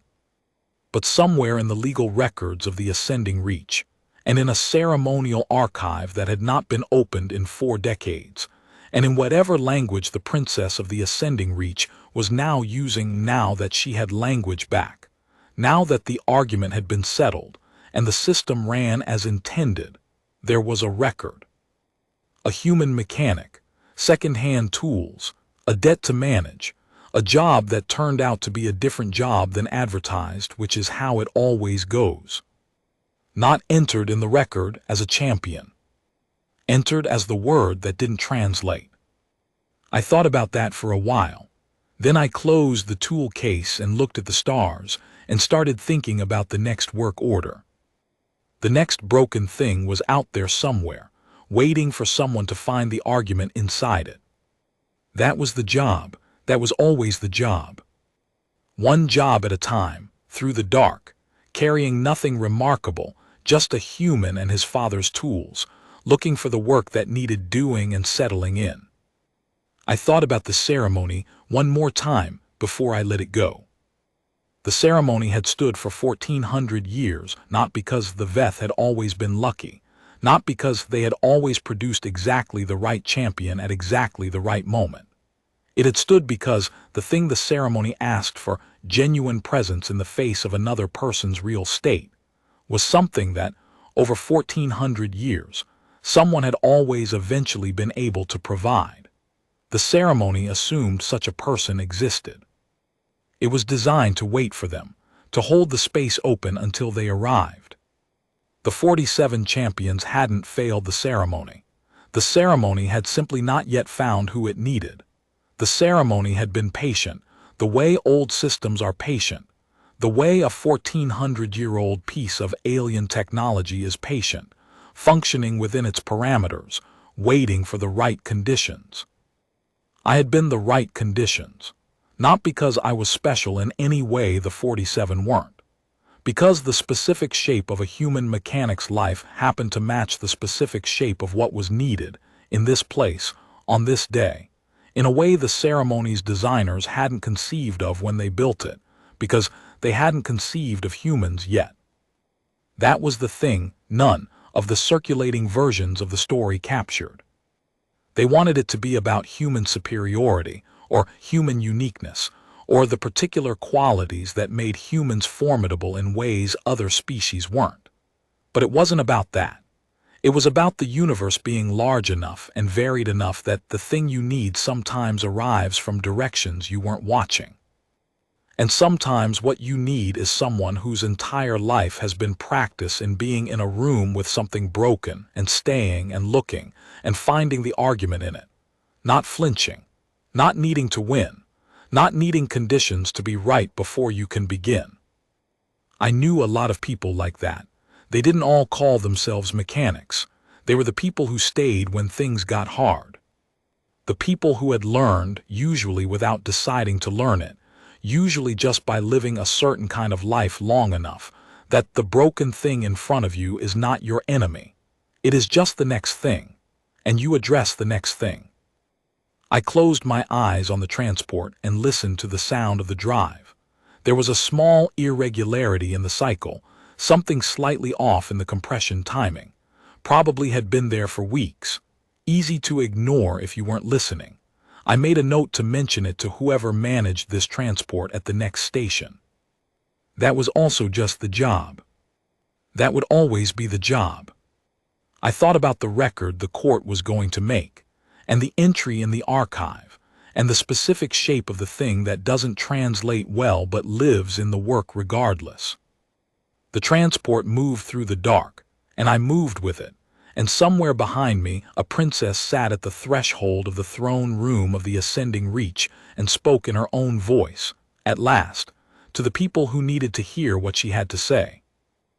But somewhere in the legal records of the Ascending Reach, and in a ceremonial archive that had not been opened in 4 decades, and in whatever language the princess of the Ascending Reach was now using now that she had language back, now that the argument had been settled, and the system ran as intended, there was a record. A human mechanic, second-hand tools, a debt to manage, a job that turned out to be a different job than advertised, which is how it always goes. Not entered in the record as a champion. Entered as the word that didn't translate. I thought about that for a while. Then I closed the tool case and looked at the stars and started thinking about the next work order. The next broken thing was out there somewhere, waiting for someone to find the argument inside it. That was the job. That was always the job. One job at a time, through the dark, carrying nothing remarkable, just a human and his father's tools, looking for the work that needed doing and settling in. I thought about the ceremony one more time before I let it go. The ceremony had stood for 1400 years, not because the Veth had always been lucky, not because they had always produced exactly the right champion at exactly the right moment. It had stood because the thing the ceremony asked for, genuine presence in the face of another person's real state, was something that, over 1400 years, someone had always eventually been able to provide. The ceremony assumed such a person existed. It was designed to wait for them, to hold the space open until they arrived. The 47 champions hadn't failed the ceremony. The ceremony had simply not yet found who it needed. The ceremony had been patient, the way old systems are patient, the way a 1400-year-old piece of alien technology is patient, functioning within its parameters, waiting for the right conditions. I had been the right conditions, not because I was special in any way the 47 weren't, because the specific shape of a human mechanic's life happened to match the specific shape of what was needed, in this place, on this day, in a way the ceremony's designers hadn't conceived of when they built it, because they hadn't conceived of humans yet. That was the thing none of the circulating versions of the story captured. They wanted it to be about human superiority, or human uniqueness, or the particular qualities that made humans formidable in ways other species weren't. But it wasn't about that. It was about the universe being large enough and varied enough that the thing you need sometimes arrives from directions you weren't watching. And sometimes what you need is someone whose entire life has been practice in being in a room with something broken and staying and looking and finding the argument in it, not flinching, not needing to win, not needing conditions to be right before you can begin. I knew a lot of people like that. They didn't all call themselves mechanics. They were the people who stayed when things got hard. The people who had learned, usually without deciding to learn it, usually just by living a certain kind of life long enough, that the broken thing in front of you is not your enemy. It is just the next thing, and you address the next thing. I closed my eyes on the transport and listened to the sound of the drive. There was a small irregularity in the cycle, something slightly off in the compression timing. Probably had been there for weeks. Easy to ignore if you weren't listening. I made a note to mention it to whoever managed this transport at the next station. That was also just the job. That would always be the job. I thought about the record the court was going to make, and the entry in the archive, and the specific shape of the thing that doesn't translate well but lives in the work regardless. The transport moved through the dark, and I moved with it, and somewhere behind me a princess sat at the threshold of the throne room of the ascending reach and spoke in her own voice, at last, to the people who needed to hear what she had to say.